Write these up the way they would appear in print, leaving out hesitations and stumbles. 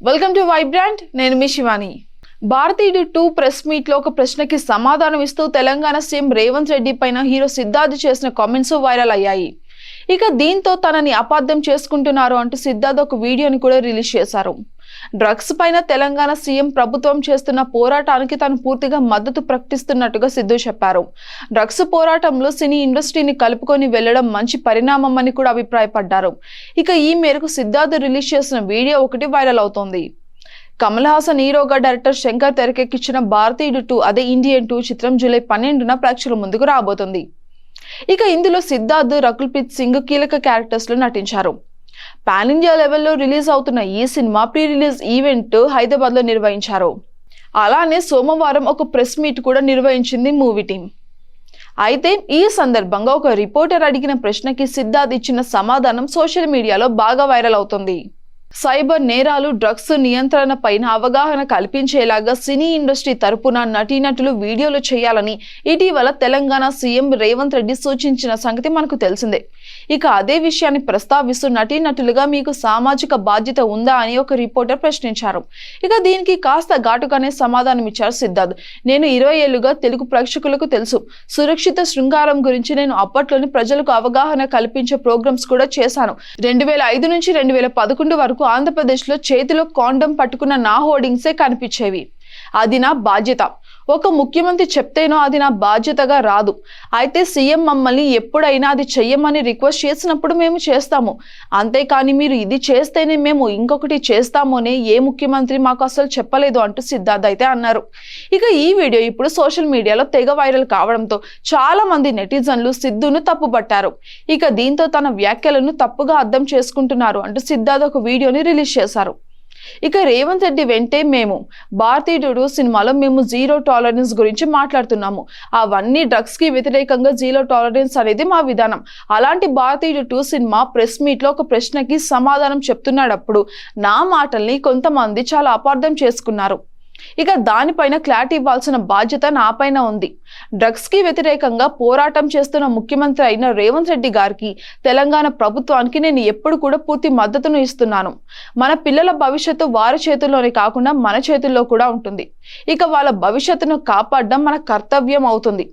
Welcome to Vibrant. నేను మీ శివాని. భారతీయుడు 2 press meet లో ఒక ప్రశ్నకి సమాధానం ఇస్తూ తెలంగాణ సీఎం రేవంత్ రెడ్డి పైన హీరో సిద్ధార్థ్ చేసిన కామెంట్స్ వైరల్ అయ్యాయి. ఇక దీంతో తనని అపార్థం చేసుకుంటున్నారు అంటూ సిద్ధార్థ్ ఒక వీడియోని కూడా రిలీజ్ చేశారు. డ్రగ్స్ పైన తెలంగాణ సీఎం ప్రభుత్వం చేస్తున్న పోరాటానికి తాను పూర్తిగా మద్దతు ప్రకటిస్తున్నట్టుగా సిద్ధు చెప్పారు. డ్రగ్స్ పోరాటంలో సినీ ఇండస్ట్రీని కలుపుకొని వెళ్లడం మంచి పరిణామం అని కూడా అభిప్రాయపడ్డారు. ఇక ఈ మేరకు సిద్ధార్థ్ రిలీజ్ చేసిన వీడియో ఒకటి వైరల్ అవుతోంది. కమల్ హాసన్ హీరోగా డైరెక్టర్ శంకర్ తెరకెక్కించిన భారతీయుడు 2 అదే ఇండియన్ 2 చిత్రం జూలై 12న ప్రేక్షకుల ముందుకు రాబోతుంది. ఇక ఇందులో సిద్ధార్థ్, రకుల్ ప్రీత్ సింగ్ కీలక క్యారెక్టర్స్ లో నటించారు. పాన్ ఇండియా లెవెల్లో రిలీజ్ అవుతున్న ఈ cinema pre release event Hyderabad లో నిర్వహించారు. అలానే సోమవారం ఒక ప్రెస్ మీట్ కూడా నిర్వహించింది మూవీ టీం. అయితే ఈ సందర్భంగా ఒక రిపోర్టర్ అడిగిన ప్రశ్నకి సిద్ధార్థ్ ఇచ్చిన సమాధానం సోషల్ మీడియాలో బాగా వైరల్ అవుతుంది. సైబర్ నేరాలు, డ్రగ్స్ నియంత్రణ పైన అవగాహన కల్పించేలాగా సినీ ఇండస్ట్రీ తరపున నటీనటులు వీడియోలు చేయాలని ఇటీవల తెలంగాణ సీఎం రేవంత్ రెడ్డి సూచించిన సంగతి మనకు తెలిసిందే. ఇక అదే విషయాన్ని ప్రస్తావిస్తూ నటీనటులుగా మీకు సామాజిక బాధ్యత ఉందా అని ఒక రిపోర్టర్ ప్రశ్నించారు. ఇక దీనికి కాస్త ఘాటుగానే సమాధానం ఇచ్చారు సిద్ధార్థ్. నేను 20 ఏళ్లుగా తెలుగు ప్రేక్షకులకు తెలుసు. సురక్షిత శృంగారం గురించి నేను అప్పట్లోని ప్రజలకు అవగాహన కల్పించే ప్రోగ్రామ్స్ కూడా చేశాను. 2005 నుంచి 2011 వరకు ఆంధ్రప్రదేశ్ లో చేతిలో కాండం పట్టుకున్న నా హోర్డింగ్సే కనిపించేవి. అది నా బాధ్యత. ఒక ముఖ్యమంత్రి చెప్తేనో అది నా బాధ్యతగా రాదు. అయితే సీఎం మమ్మల్ని ఎప్పుడైనా అది చెయ్యమని రిక్వెస్ట్ చేసినప్పుడు మేము చేస్తాము. అంతేకాని మీరు ఇది చేస్తేనే మేము ఇంకొకటి చేస్తాము అని ఏ ముఖ్యమంత్రి మాకు అసలు చెప్పలేదు అంటూ సిద్ధార్థ్ అయితే అన్నారు. ఇక ఈ వీడియో ఇప్పుడు సోషల్ మీడియాలో తెగ వైరల్ కావడంతో చాలా మంది నెటిజన్లు సిద్ధును తప్పుపట్టారు. ఇక దీంతో తన వ్యాఖ్యలను తప్పుగా అర్థం చేసుకుంటున్నారు అంటూ సిద్ధార్థ్ ఒక వీడియోని రిలీజ్ చేశారు. ఇక రేవంత్ రెడ్డి వెంటే మేము భారతీయుడు సినిమాలో మేము జీరో టాలరెన్స్ గురించి మాట్లాడుతున్నాము. అవన్నీ డ్రగ్స్ కి వ్యతిరేకంగా జీరో టాలరెన్స్ అనేది మా విధానం. అలాంటి భారతీయుడు 2 సినిమా ప్రెస్ మీట్ లో ఒక ప్రశ్నకి సమాధానం చెప్తున్నాడప్పుడు నా మాటల్ని కొంతమంది చాలా అపార్థం చేసుకున్నారు. ఇక దానిపైన క్లారిటీ ఇవ్వాల్సిన బాధ్యత నాపైన ఉంది. డ్రగ్స్ కి వ్యతిరేకంగా పోరాటం చేస్తున్న ముఖ్యమంత్రి అయిన రేవంత్ రెడ్డి గారికి, తెలంగాణ ప్రభుత్వానికి నేను ఎప్పుడు కూడా పూర్తి మద్దతును ఇస్తున్నాను. మన పిల్లల భవిష్యత్తు వారి చేతుల్లోనే కాకుండా మన చేతుల్లో కూడా ఉంటుంది. ఇక వాళ్ళ భవిష్యత్తును కాపాడడం మన కర్తవ్యం అవుతుంది.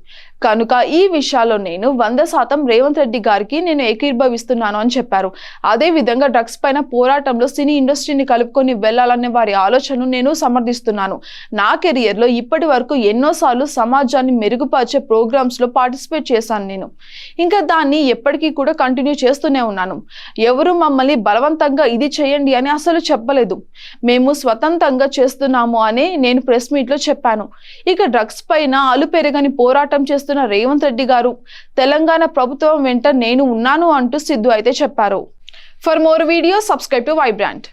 కనుక ఈ విషయాల్లో నేను 100% రేవంత్ రెడ్డి గారికి నేను ఏకీభవిస్తున్నాను అని చెప్పారు. అదే విధంగా డ్రగ్స్ పైన పోరాటంలో సినీ ఇండస్ట్రీని కలుపుకొని వెళ్లాలనే వారి ఆలోచనను నేను సమర్థిస్తున్నాను. నా కెరియర్ లో ఇప్పటి వరకు ఎన్నోసార్లు సమాజాన్ని మెరుగుపరిచే ప్రోగ్రామ్స్ లో పార్టిసిపేట్ చేశాను నేను. ఇంకా దాన్ని ఎప్పటికీ కూడా కంటిన్యూ చేస్తూనే ఉన్నాను. ఎవరు మమ్మల్ని బలవంతంగా ఇది చేయండి అని అసలు చెప్పలేదు. మేము స్వతంత్రంగా చేస్తున్నాము అని నేను ప్రెస్ మీట్ లో చెప్పాను. ఇక డ్రగ్స్ పైన అలుపెరగని పోరాటం చేస్తున్న రేవంత్ రెడ్డి గారు, తెలంగాణ ప్రభుత్వం వెంట నేను ఉన్నాను అంటూ సిద్ధు అయితే చెప్పారు. For more videos subscribe to Vibrant.